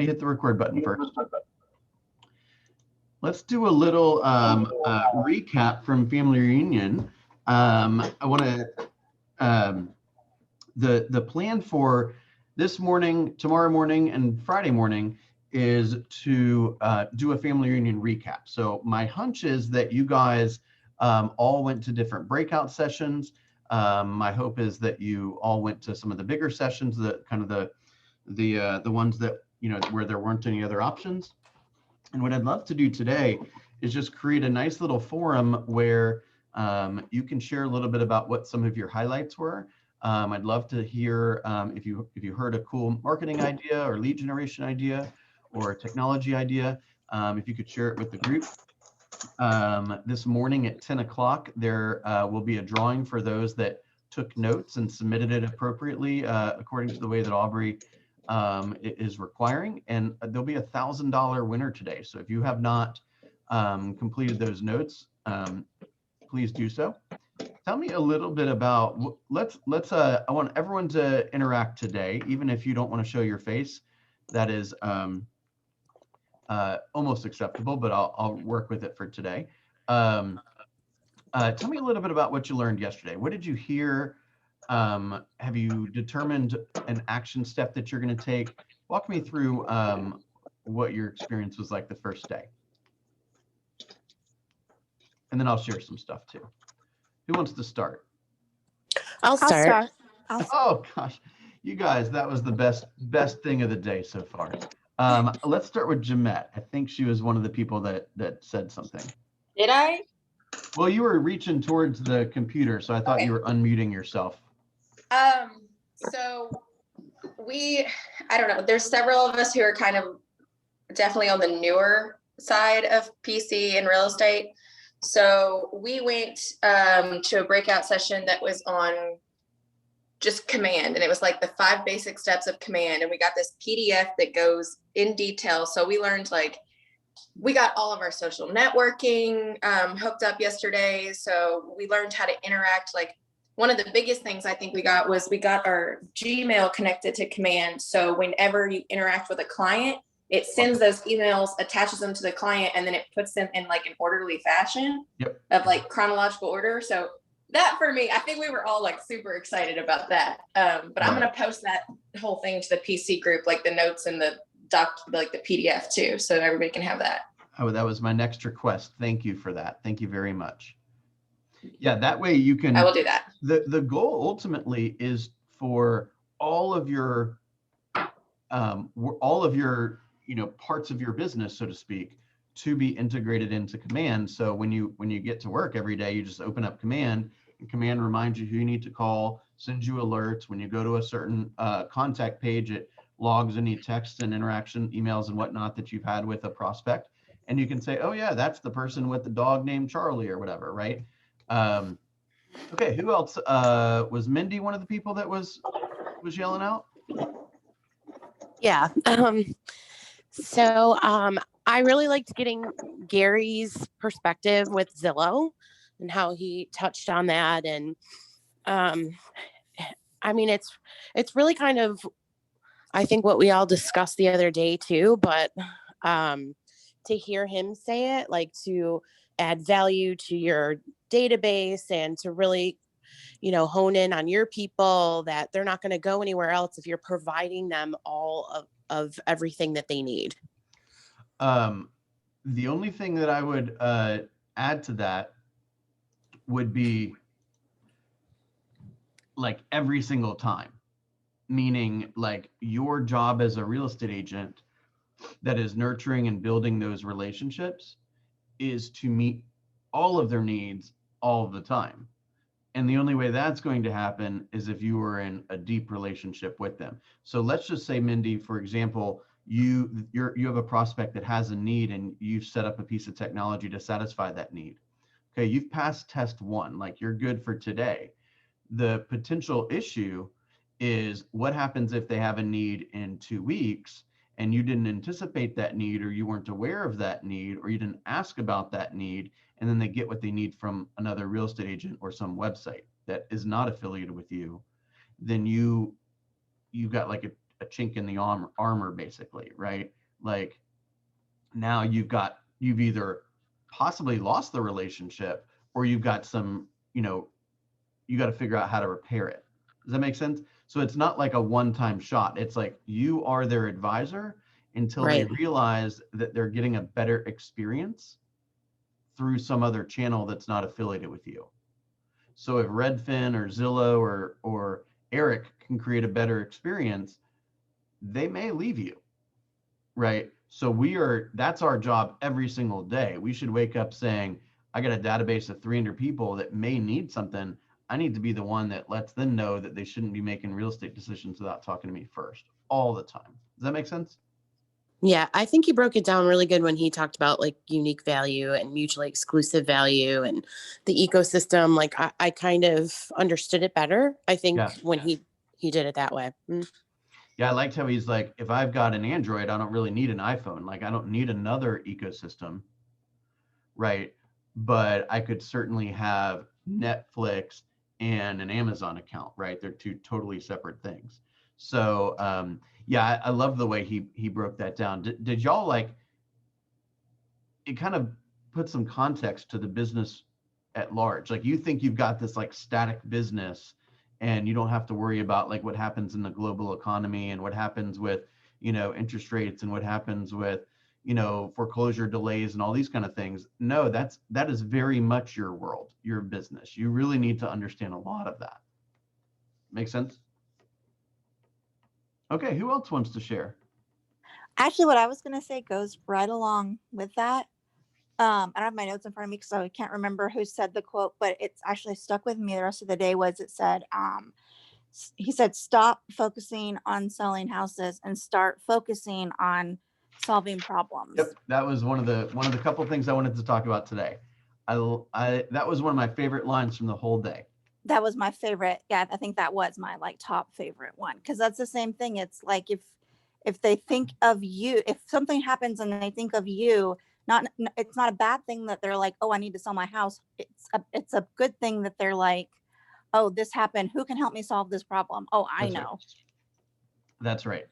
me hit the record button first. Let's do a little recap from Family Reunion. I want to, the plan for this morning, tomorrow morning, and Friday morning is to do a Family Reunion recap. So my hunch is that you guys all went to different breakout sessions. My hope is that you all went to some of the bigger sessions, the kind of the ones that, you know, where there weren't any other options. And what I'd love to do today is just create a nice little forum where you can share a little bit about what some of your highlights were. I'd love to hear if you heard a cool marketing idea or lead generation idea or a technology idea, if you could share it with the group. This morning at 10 o'clock, there will be a drawing for those that took notes and submitted it appropriately according to the way that Aubrey is requiring, and there'll be $1,000 winner today. So if you have not completed those notes, please do so. Tell me a little bit about, I want everyone to interact today, even if you don't want to show your face. That is almost acceptable, but I'll work with it for today. Tell me a little bit about what you learned yesterday. What did you hear? Have you determined an action step that you're going to take? Walk me through what your experience was like the first day. And then I'll share some stuff too. Who wants to start? I'll start. Oh gosh, you guys, that was the best thing of the day so far. Let's start with Jamette. I think she was one of the people that said something. Did I? Well, you were reaching towards the computer, so I thought you were unmuting yourself. So I don't know, there's several of us who are kind of definitely on the newer side of PC and real estate. So we went to a breakout session that was on just command, and it was like the 5 basic steps of command. And we got this PDF that goes in detail. So we learned, like, we got all of our social networking hooked up yesterday. So we learned how to interact. Like, one of the biggest things I think we got was we got our Gmail connected to command. So whenever you interact with a client, it sends those emails, attaches them to the client, and then it puts them in like an orderly fashion of like chronological order. So that, for me, I think we were all like super excited about that. But I'm going to post that whole thing to the PC group, like the notes and the like the PDF too, so everybody can have that. Oh, that was my next request. Thank you for that. Thank you very much. Yeah, that way you can. I will do that. The goal ultimately is for all of your parts of your business, so to speak, to be integrated into command. So when you get to work every day, you just open up command, and command reminds you who you need to call, sends you alerts. When you go to a certain contact page, it logs any texts and interaction emails and whatnot that you've had with a prospect, and you can say, oh yeah, that's the person with the dog named Charlie or whatever, right? Okay, who else? Was Mindy one of the people that was yelling out? Yeah. So I really liked getting Gary's perspective with Zillow and how he touched on that. And I mean, it's really kind of, I think, what we all discussed the other day too, but to hear him say it, like, to add value to your database and to really, hone in on your people, that they're not going to go anywhere else if you're providing them all of everything that they need. The only thing that I would add to that would be, like, every single time, meaning like your job as a real estate agent that is nurturing and building those relationships is to meet all of their needs all of the time. And the only way that's going to happen is if you are in a deep relationship with them. So let's just say, Mindy, for example, you have a prospect that has a need and you've set up a piece of technology to satisfy that need. Okay, you've passed test 1, like you're good for today. The potential issue is what happens if they have a need in 2 weeks and you didn't anticipate that need, or you weren't aware of that need, or you didn't ask about that need, and then they get what they need from another real estate agent or some website that is not affiliated with you. Then you've got like a chink in the armor, basically, right? Like now you've either possibly lost the relationship or you've got some, you got to figure out how to repair it. Does that make sense? So it's not like a one-time shot. It's like you are their advisor until they Right. realize that they're getting a better experience through some other channel that's not affiliated with you. So if Redfin or Zillow or Eric can create a better experience, they may leave you, right? So that's our job every single day. We should wake up saying, I got a database of 300 people that may need something. I need to be the one that lets them know that they shouldn't be making real estate decisions without talking to me first, all the time. Does that make sense? Yeah, I think he broke it down really good when he talked about like unique value and mutually exclusive value and the ecosystem. Like I kind of understood it better, I think, Yeah. when he did it that way. Yeah, I liked how he's like, if I've got an Android, I don't really need an iPhone. Like I don't need another ecosystem, right? But I could certainly have Netflix and an Amazon account, right? They're two totally separate things. So yeah, I love the way he broke that down. Did y'all like? It kind of put some context to the business at large. Like you think you've got this like static business, and you don't have to worry about like what happens in the global economy and what happens with interest rates and what happens with foreclosure delays and all these kind of things. No, that is very much your world, your business. You really need to understand a lot of that. Make sense? Okay, who else wants to share? Actually, what I was going to say goes right along with that. I don't have my notes in front of me because I can't remember who said the quote, but it's actually stuck with me the rest of the day. It said, he said, stop focusing on selling houses and start focusing on solving problems. Yep, that was one of the couple things I wanted to talk about today. That was one of my favorite lines from the whole day. That was my favorite. Yeah, I think that was my like top favorite one, because that's the same thing. It's like if they think of you, if something happens and they think of you, it's not a bad thing that they're like, oh, I need to sell my house. It's a good thing that they're like, oh, this happened. Who can help me solve this problem? Oh, I That's know. right. That's right.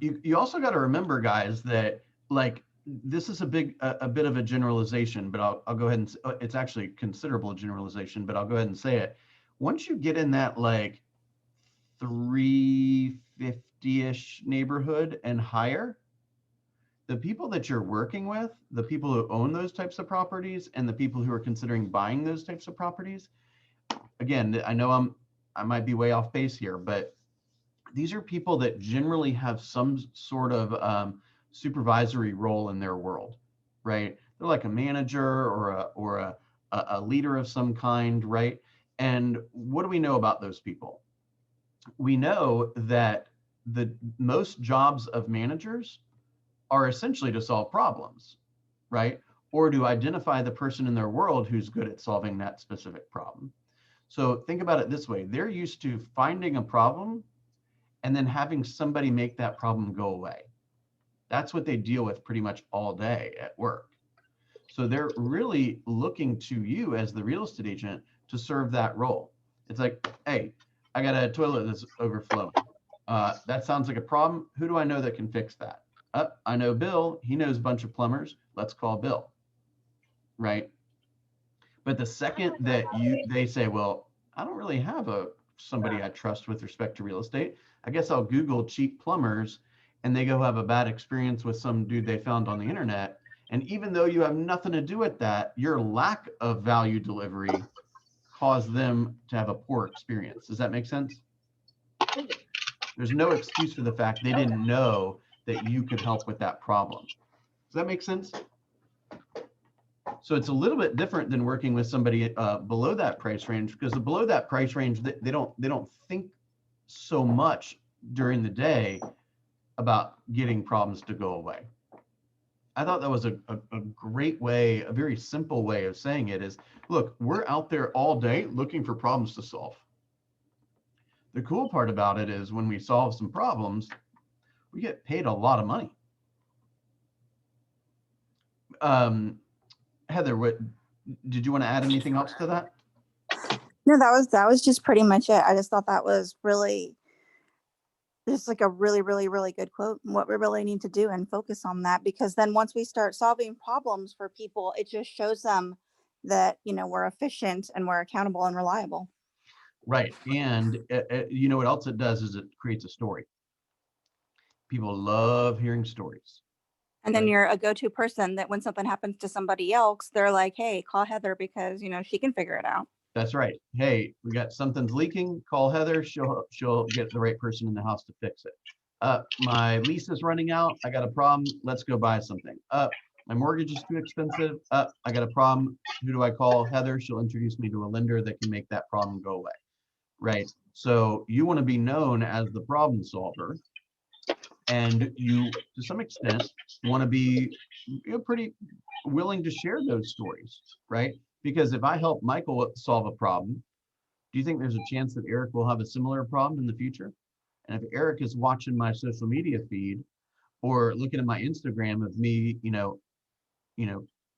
You also got to remember, guys, that like this is a bit of a generalization, but I'll go ahead and it's actually considerable generalization, but I'll go ahead and say it. Once you get in that like 350-ish neighborhood and higher, the people that you're working with, the people who own those types of properties and the people who are considering buying those types of properties, again, I know I might be way off base here, but these are people that generally have some sort of supervisory role in their world, right? They're like a manager or a leader of some kind, right? And what do we know about those people? We know that the most jobs of managers are essentially to solve problems, right? Or to identify the person in their world who's good at solving that specific problem. So think about it this way. They're used to finding a problem and then having somebody make that problem go away. That's what they deal with pretty much all day at work. So they're really looking to you as the real estate agent to serve that role. It's like, hey, I got a toilet that's overflowing. That sounds like a problem. Who do I know that can fix that? I know Bill. He knows a bunch of plumbers. Let's call Bill, right? But the second that they say, well, I don't really have somebody I trust with respect to real estate, I guess I'll Google cheap plumbers, and they go have a bad experience with some dude they found on the internet. And even though you have nothing to do with that, your lack of value delivery caused them to have a poor experience. Does that make sense? There's no excuse for the fact they didn't know that you could help with that problem. Does that make sense? So it's a little bit different than working with somebody below that price range, because below that price range, they don't think so much during the day about getting problems to go away. I thought that was a great way, a very simple way of saying it is, look, we're out there all day looking for problems to solve. The cool part about it is when we solve some problems, we get paid a lot of money. Heather, what did you want to add anything else to that? No, that was just pretty much it. I just thought that was really It's like a really, really, really good quote. And what we really need to do and focus on that, because then once we start solving problems for people, it just shows them that, we're efficient and we're accountable and reliable. Right. And you know what else it does is it creates a story. People love hearing stories. And then Right. you're a go-to person that when something happens to somebody else, they're like, hey, call Heather because, she can figure it out. That's right. Hey, we got something's leaking. Call Heather. She'll get the right person in the house to fix it. My lease is running out. I got a problem. Let's go buy something. My mortgage is too expensive. I got a problem. Who do I call? Heather. She'll introduce me to a lender that can make that problem go away. Right. So you want to be known as the problem solver, and you, to some extent, want to be pretty willing to share those stories, right? Because if I help Michael solve a problem, do you think there's a chance that Eric will have a similar problem in the future? And if Eric is watching my social media feed or looking at my Instagram of me,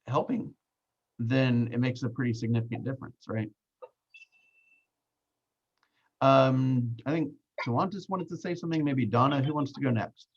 helping, then it makes a pretty significant difference, right? I think Tawantis wanted to say something. Maybe Donna, who wants to go next?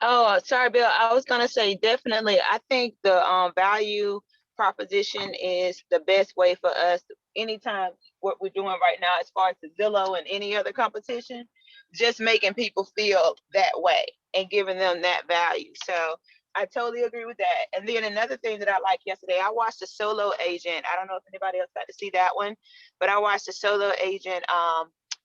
Oh, sorry, Bill. I was gonna say definitely. I think the value proposition is the best way for us. Anytime what we're doing right now, as far as the Zillow and any other competition, just making people feel that way and giving them that value. So I totally agree with that. And then another thing that I liked yesterday, I watched the Solo Agent. I don't know if anybody else got to see that one, but I watched the Solo Agent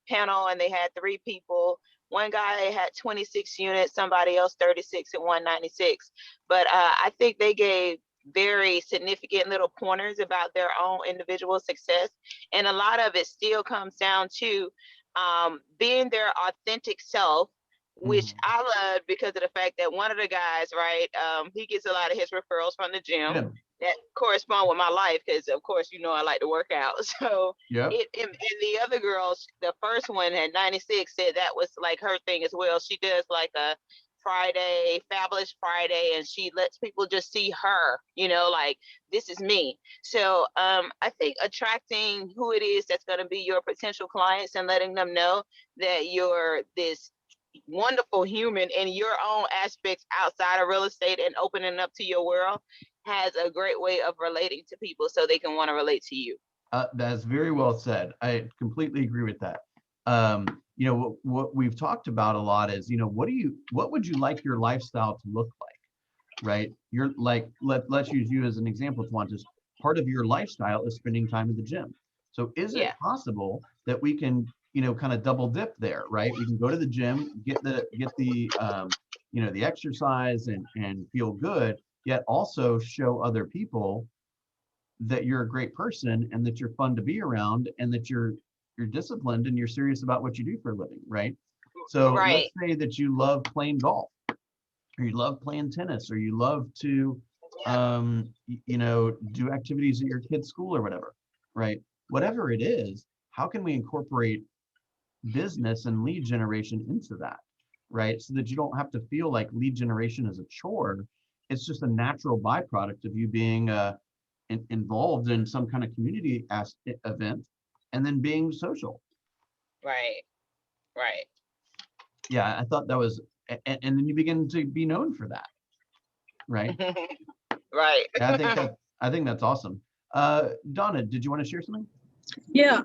panel, and they had 3 people. One guy had 26 units, somebody else 36 and 196. But I think they gave very significant little pointers about their own individual success. And a lot of it still comes down to being their authentic self, which I love because of the fact that one of the guys, right, he gets a lot of his referrals from the gym. Yeah. That correspond with my life because, of course, I like to work out. So Yeah. and the other girls, the first one had 96, said that was like her thing as well. She does like a Fabulous Friday, and she lets people just see her, like, this is me. So I think attracting who it is that's going to be your potential clients and letting them know that you're this wonderful human in your own aspects outside of real estate and opening up to your world has a great way of relating to people so they can want to relate to you. That's very well said. I completely agree with that. What we've talked about a lot is, what would you like your lifestyle to look like, right? You're like, let's use you as an example, Tawantis. Part of your lifestyle is spending time at the gym. So is it possible that we can, kind of double dip there, right? We can go to the gym, get the the exercise and feel good, yet also show other people that you're a great person and that you're fun to be around and that you're disciplined and you're serious about what you do for a living, right? So let's say that you love playing golf, or you love playing tennis, or you love to do activities at your kid's school or whatever, right? Whatever it is, how can we incorporate business and lead generation into that, right? So that you don't have to feel like lead generation is a chore. It's just a natural byproduct of you being involved in some kind of community event and then being social. Right. Yeah, I thought that was, and then you begin to be known for that, right? Right. I think that's awesome. Donna, did you want to share something? Yeah,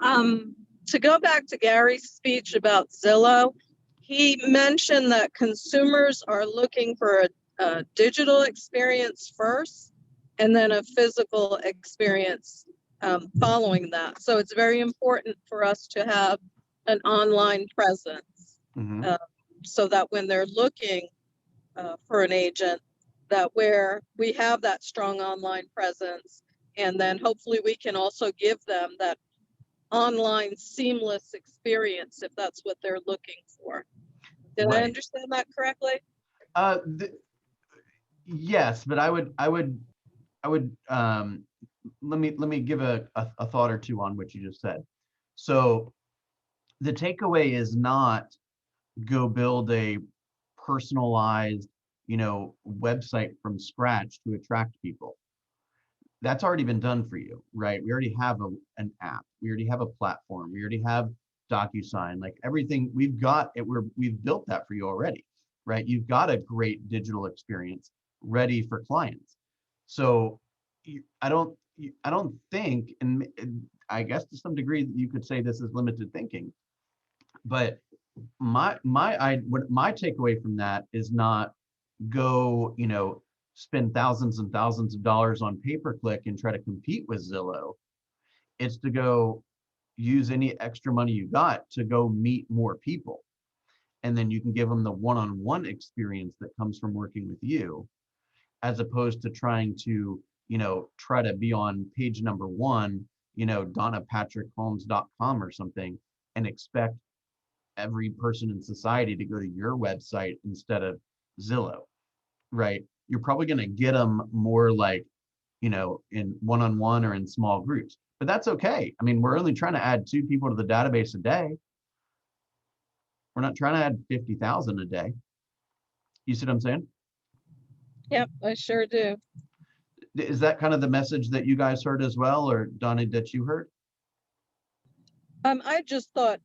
to go back to Gary's speech about Zillow, he mentioned that consumers are looking for a digital experience first and then a physical experience following that. So it's very important for us to have an online presence so that when they're looking for an agent, that where we have that strong online presence, and then hopefully we can also give them that online seamless experience if that's what they're looking for. Did I understand that correctly? Yes, but I would let me give a thought or two on what you just said. So the takeaway is not go build a personalized, website from scratch to attract people. That's already been done for you, right? We already have an app. We already have a platform. We already have DocuSign, like everything we've got it, we've built that for you already, right? You've got a great digital experience ready for clients. So I don't think, and I guess to some degree you could say this is limited thinking, but my takeaway from that is not go, spend thousands and thousands of dollars on pay-per-click and try to compete with Zillow. It's to go use any extra money you got to go meet more people. And then you can give them the one-on-one experience that comes from working with you, as opposed to trying to, try to be on page number one, DonnaPatrickHolmes.com or something, and expect every person in society to go to your website instead of Zillow, right? You're probably going to get them more like, in one-on-one or in small groups, but that's okay. I mean, we're only trying to add 2 people to the database a day. We're not trying to add 50,000 a day. You see what I'm saying? Yep, I sure do. Is that kind of the message that you guys heard as well, or Donna, that you heard? I just thought,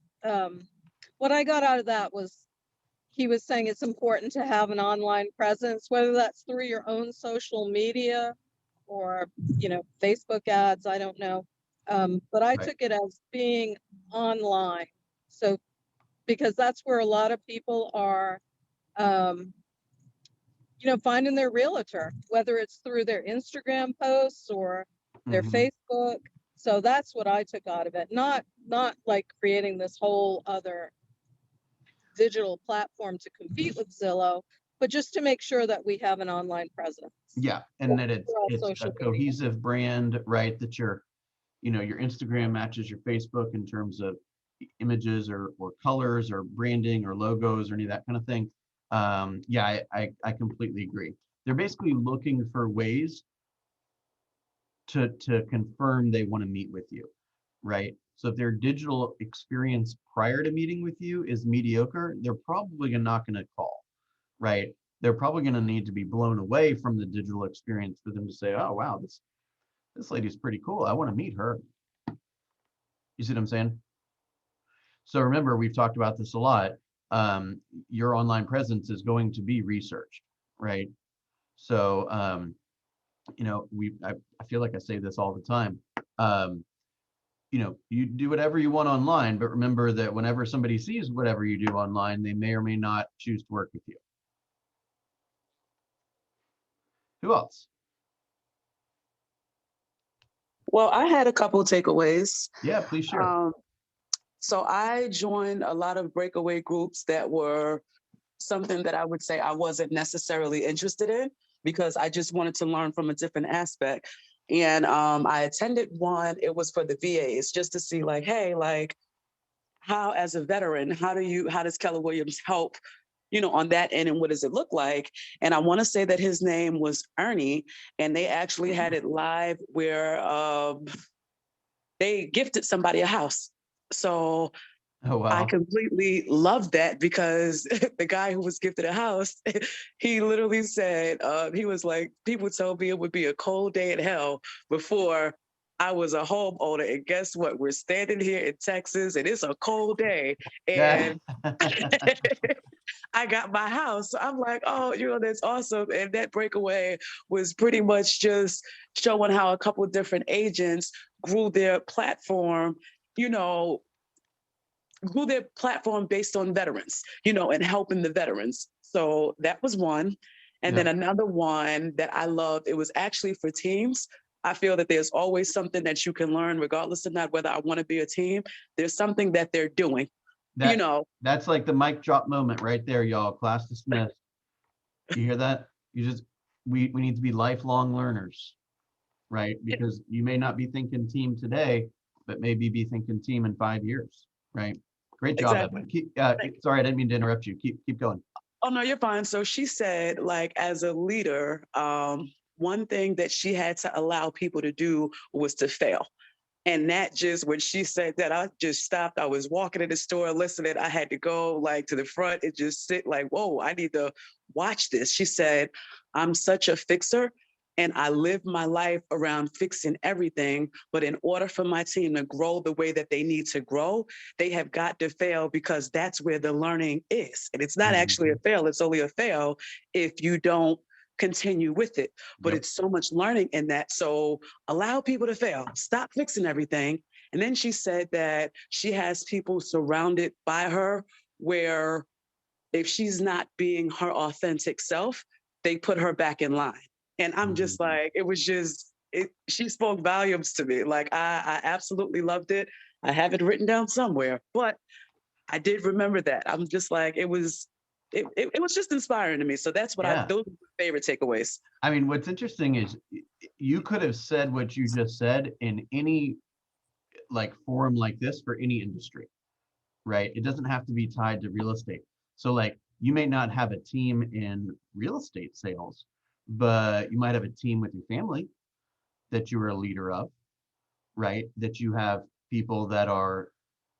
what I got out of that was he was saying it's important to have an online presence, whether that's through your own social media or, Facebook ads, I don't know. But I Right. took it as being online. So, because that's where a lot of people are, finding their realtor, whether it's through their Instagram posts or their Mhm. Facebook. So that's what I took out of it. Not like creating this whole other digital platform to compete with Zillow, but just to make sure that we have an online presence. Yeah, and that it's Through our a social media. cohesive brand, right? That your Instagram matches your Facebook in terms of images or colors or branding or logos or any of that kind of thing. Yeah, I completely agree. They're basically looking for ways to confirm they want to meet with you, right? So if their digital experience prior to meeting with you is mediocre, they're probably not going to call, right? They're probably going to need to be blown away from the digital experience for them to say, oh, wow, this lady's pretty cool. I want to meet her. You see what I'm saying? So remember, we've talked about this a lot. Your online presence is going to be researched, right? So, I feel like I say this all the time. You do whatever you want online, but remember that whenever somebody sees whatever you do online, they may or may not choose to work with you. Who else? Well, I had a couple takeaways. Yeah, please share. So I joined a lot of breakaway groups that were something that I would say I wasn't necessarily interested in because I just wanted to learn from a different aspect. And I attended one, it was for the VAs, just to see like, hey, like how as a veteran, how does Keller Williams help, on that end, and what does it look like? And I want to say that his name was Ernie, and they actually had it live where they gifted somebody a house. So Oh, wow. I completely loved that because the guy who was gifted a house, he literally said, he was like, people told me it would be a cold day in hell before I was a homeowner. And guess what? We're standing here in Texas and it's a cold day. And I got my house. So I'm like, oh, that's awesome. And that breakaway was pretty much just showing how a couple of different agents grew their platform, based on veterans, and helping the veterans. So that was one. And Yeah. then another one that I loved, it was actually for teams. I feel that there's always something that you can learn, regardless of not whether I want to be a team. There's something that they're doing, That's like the mic drop moment right there, y'all. Class dismissed. You hear that? We need to be lifelong learners, right? Because you may not be thinking team today, but maybe be thinking team in 5 years, right? Great job, Exactly. Evan. Sorry, I didn't mean to interrupt you. Keep going. Oh, no, you're fine. So she said, like, as a leader, one thing that she had to allow people to do was to fail. And that just, when she said that, I just stopped. I was walking in the store listening. I had to go like to the front and just sit like, whoa, I need to watch this. She said, I'm such a fixer. And I live my life around fixing everything. But in order for my team to grow the way that they need to grow, they have got to fail, because that's where the learning is. And it's not actually a fail, it's only a fail if you don't continue with it. But Yep. it's so much learning in that. So allow people to fail, stop fixing everything. And then she said that she has people surrounded by her where if she's not being her authentic self, they put her back in line. And I'm just like, it was just, she spoke volumes to me. Like, I absolutely loved it. I have it written down somewhere, but I did remember that. I'm just like, it was just inspiring to me. So that's what Yeah. those are my favorite takeaways. I mean, what's interesting is you could have said what you just said in any like forum like this for any industry, right? It doesn't have to be tied to real estate. So like you may not have a team in real estate sales, but you might have a team with your family that you are a leader of, right? That you have people that are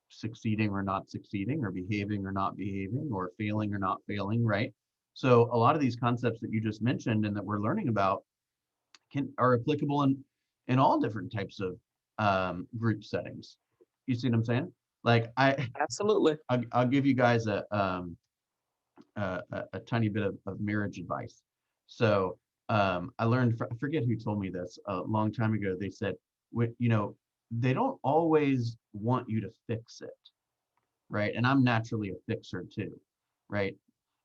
succeeding or not succeeding, or behaving or not behaving, or failing or not failing, right? So a lot of these concepts that you just mentioned and that we're learning about are applicable in all different types of group settings. You see what I'm saying? Like Absolutely. I'll give you guys a tiny bit of marriage advice. So I learned, I forget who told me this a long time ago. They said, you know, they don't always want you to fix it, right? And I'm naturally a fixer too, right?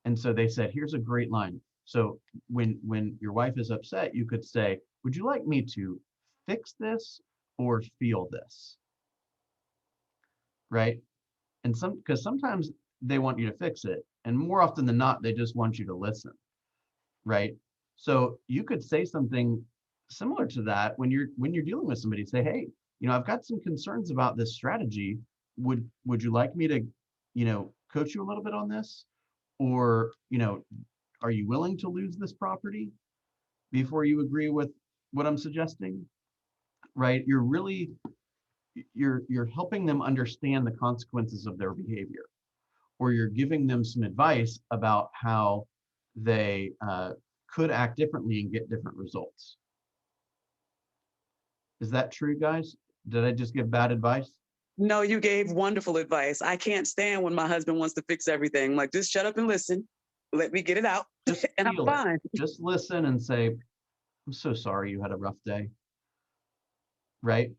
And so they said, here's a great line. So when your wife is upset, you could say, would you like me to fix this or feel this? Right? And because sometimes they want you to fix it, and more often than not, they just want you to listen, right? So you could say something similar to that when you're dealing with somebody. Say, hey, you know, I've got some concerns about this strategy. Would you like me to, you know, coach you a little bit on this? Or, you know, are you willing to lose this property before you agree with what I'm suggesting? Right? You're helping them understand the consequences of their behavior, or you're giving them some advice about how they could act differently and get different results. Is that true, guys? Did I just give bad advice? No, you gave wonderful advice. I can't stand when my husband wants to fix everything. Like, just shut up and listen. Let me get it out, Just and I'm feel it. fine. Just listen and say, I'm so sorry you had a rough day. Right?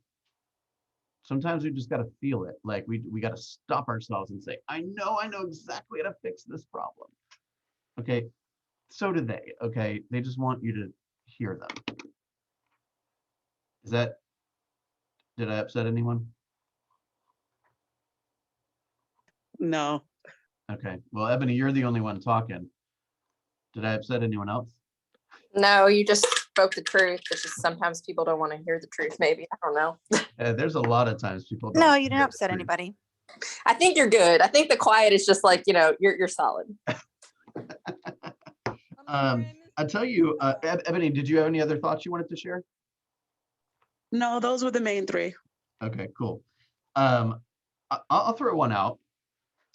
Sometimes we just got to feel it. Like we got to stop ourselves and say, I know exactly how to fix this problem. Okay. So do they. Okay. They just want you to hear them. Did I upset anyone? No. Okay. Well, Ebony, you're the only one talking. Did I upset anyone else? No, you just spoke the truth. It's just sometimes people don't want to hear the truth, maybe. I don't know. There's a lot of times people don't No, you hear didn't the upset truth. anybody. I think you're good. I think the quiet is just like, you know, you're solid. I tell you, Ebony, did you have any other thoughts you wanted to share? No, those were the main three. Okay, cool. I'll throw one out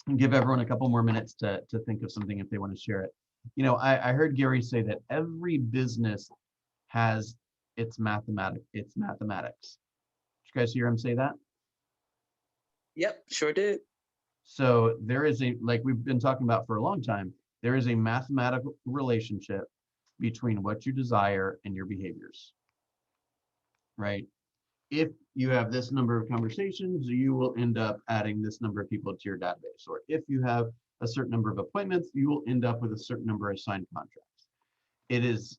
and give everyone a couple more minutes to think of something if they want to share it. You know, I heard Gary say that every business has its mathematics. Did you guys hear him say that? Yep, sure did. So there is like we've been talking about for a long time, there is a mathematical relationship between what you desire and your behaviors, right? If you have this number of conversations, you will end up adding this number of people to your database. Or if you have a certain number of appointments, you will end up with a certain number of signed contracts. It's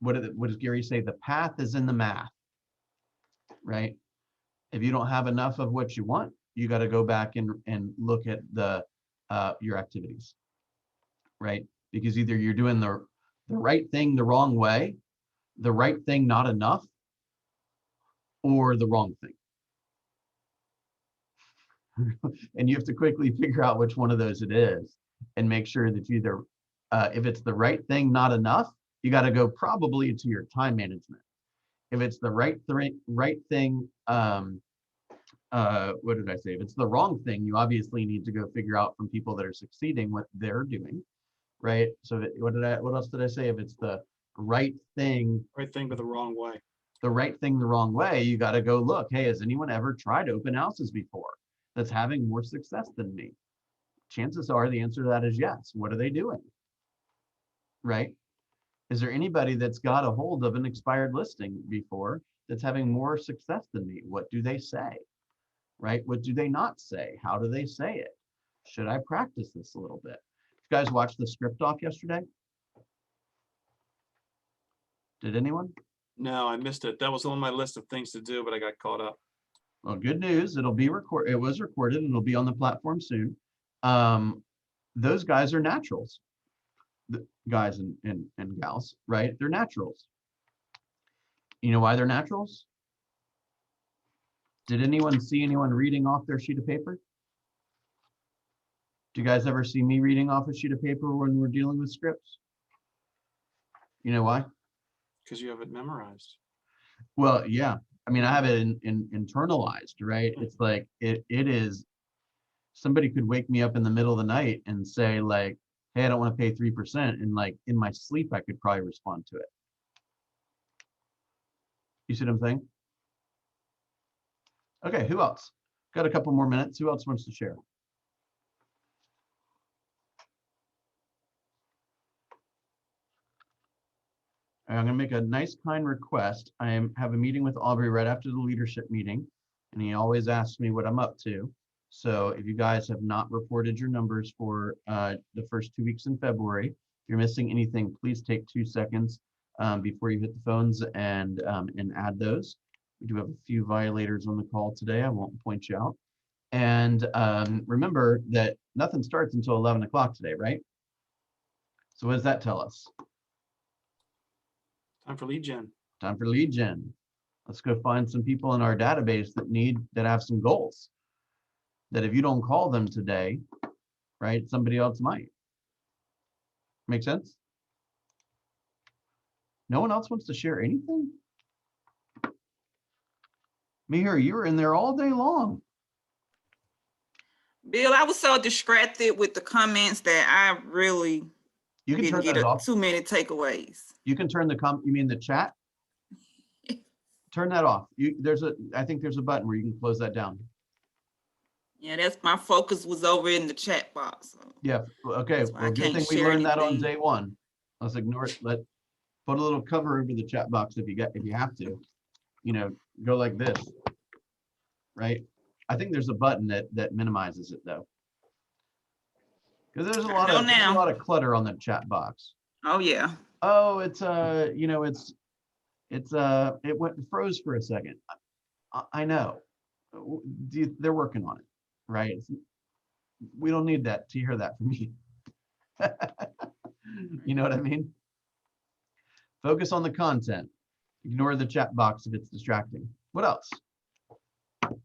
what does Gary say? The path is in the math, right? If you don't have enough of what you want, you got to go back and look at your activities, right? Because either you're doing the right thing the wrong way, the right thing not enough, or the wrong thing. And you have to quickly figure out which one of those it is and make sure that you either, if it's the right thing not enough, you got to go probably to your time management. If it's the right thing, what did I say? If it's the wrong thing, you obviously need to go figure out from people that are succeeding what they're doing, right? So what else did I say? If it's the right thing, Right thing, but the wrong way. the right thing the wrong way, you got to go look. Hey, has anyone ever tried open houses before that's having more success than me? Chances are the answer to that is yes. What are they doing? Right? Is there anybody that's got a hold of an expired listing before that's having more success than me? What do they say? Right? What do they not say? How do they say it? Should I practice this a little bit? You guys watch the script off yesterday? Did anyone? No, I missed it. That was on my list of things to do, but I got caught up. Well, good news. It'll be recorded. It was recorded and it'll be on the platform soon. Those guys are naturals. The guys and gals, right? They're naturals. You know why they're naturals? Did anyone see anyone reading off their sheet of paper? Do you guys ever see me reading off a sheet of paper when we're dealing with scripts? You know why? Because you have it memorized. Well, yeah. I mean, I have it internalized, right? It's like it is. Somebody could wake me up in the middle of the night and say like, "Hey, I don't want to pay 3%," and like in my sleep, I could probably respond to it. You see what I'm saying? Okay, who else? Got a couple more minutes. Who else wants to share? I'm going to make a nice, kind request. Have a meeting with Aubrey right after the leadership meeting, and he always asks me what I'm up to. So if you guys have not reported your numbers for the first 2 weeks in February, if you're missing anything, please take 2 seconds before you hit the phones and add those. We do have a few violators on the call today. I won't point you out. And remember that nothing starts until 11 o'clock today, right? So what does that tell us? Time for lead gen. Time for lead gen. Let's go find some people in our database that have some goals. That if you don't call them today, right, somebody else might. Make sense? No one else wants to share anything? Mihir, you were in there all day long. Bill, I was so distracted with the comments that I really You can didn't turn get those off. too many takeaways. You can turn you mean the chat? Turn that off. I think there's a button where you can close that down. Yeah, that's my focus was over in the chat box. So Yeah, okay. That's why I Well, good can't thing we share learned that on anything. day one. Let's ignore it. Put a little cover over the chat box if you have to. You know, go like this, right? I think there's a button that minimizes it though. Because there's a lot of clutter on the chat box. Oh yeah. Oh, it's you know, it froze for a second. I know. They're working on it, right? We don't need that to hear that from me. You know what I mean? Focus on the content. Ignore the chat box if it's distracting. What else? You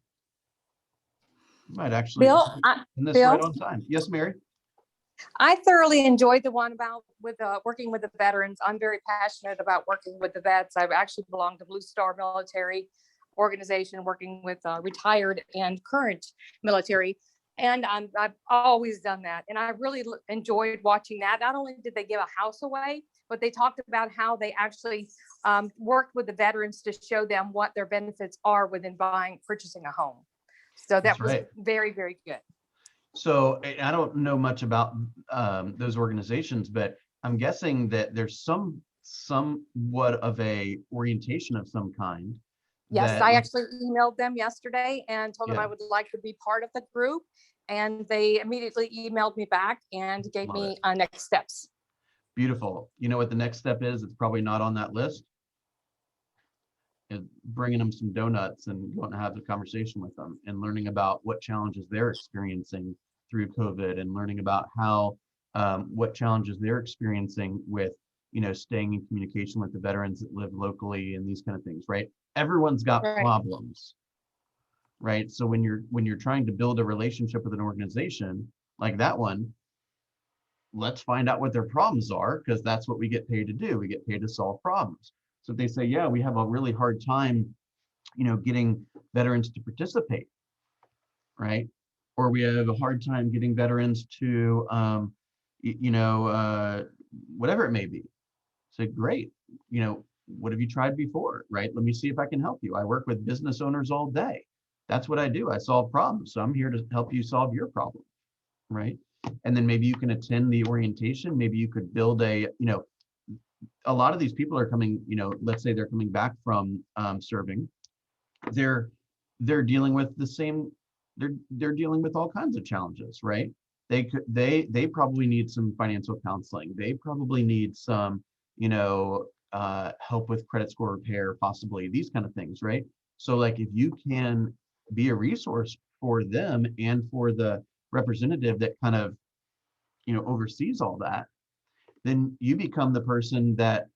might actually Bill, end this Bill? right on time. Yes, Mary? I thoroughly enjoyed the one about working with the veterans. I'm very passionate about working with the vets. I've actually belonged to Blue Star Military Organization, working with retired and current military. And I've always done that. And I really enjoyed watching that. Not only did they give a house away, but they talked about how they actually worked with the veterans to show them what their benefits are within purchasing a home. So that was very, very good. So I don't know much about those organizations, but I'm guessing that there's somewhat of a orientation of some kind. Yes, I actually emailed them yesterday and told them I would like to be part of the group. And they immediately emailed me back and gave me next steps. Beautiful. You know what the next step is? It's probably not on that list. Is bringing them some donuts and going to have a conversation with them and learning about what challenges they're experiencing through COVID and learning about how what challenges they're experiencing with, you know, staying in communication with the veterans that live locally and these kind of things, right? Everyone's got problems, right? So when you're trying to build a relationship with an organization like that one, let's find out what their problems are, because that's what we get paid to do. We get paid to solve problems. So if they say, yeah, we have a really hard time, you know, getting veterans to participate, right? Or we have a hard time getting veterans to whatever it may be. So great, what have you tried before, right? Let me see if I can help you. I work with business owners all day. That's what I do. I solve problems. So I'm here to help you solve your problem, right? And then maybe you can attend the orientation. Maybe you could build a lot of these people are coming, let's say they're coming back from serving. They're dealing with the same, they're dealing with all kinds of challenges, right? They probably need some financial counseling. They probably need some, help with credit score repair, possibly these kind of things, right? So like if you can be a resource for them and for the representative that kind of, oversees all that, then you become the person that,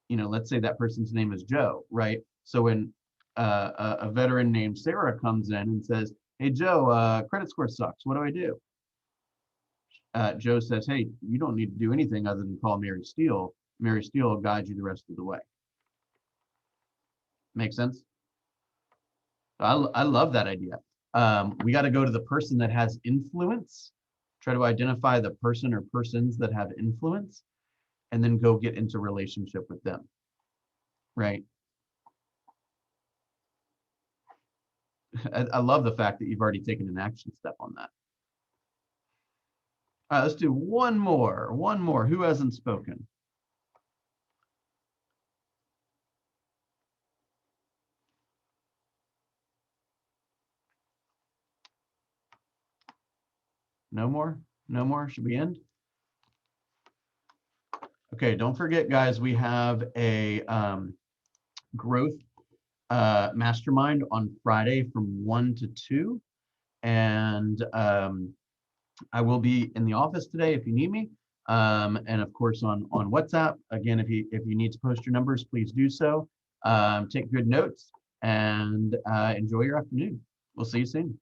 let's say that person's name is Joe, right? So when a veteran named Sarah comes in and says, "Hey, Joe, credit score sucks. What do I do?" Joe says, "Hey, you don't need to do anything other than call Mary Steele. Mary Steele will guide you the rest of the way." Make sense? I love that idea. We got to go to the person that has influence, try to identify the person or persons that have influence, and then go get into relationship with them, right? I love the fact that you've already taken an action step on that. All right, let's do one more. Who hasn't spoken? No more? No more? Should we end? Okay, don't forget, guys, we have a growth mastermind on Friday from 1 to 2. And I will be in the office today if you need me. And of course on WhatsApp. Again, if you need to post your numbers, please do so. Take good notes and enjoy your afternoon. We'll see you soon.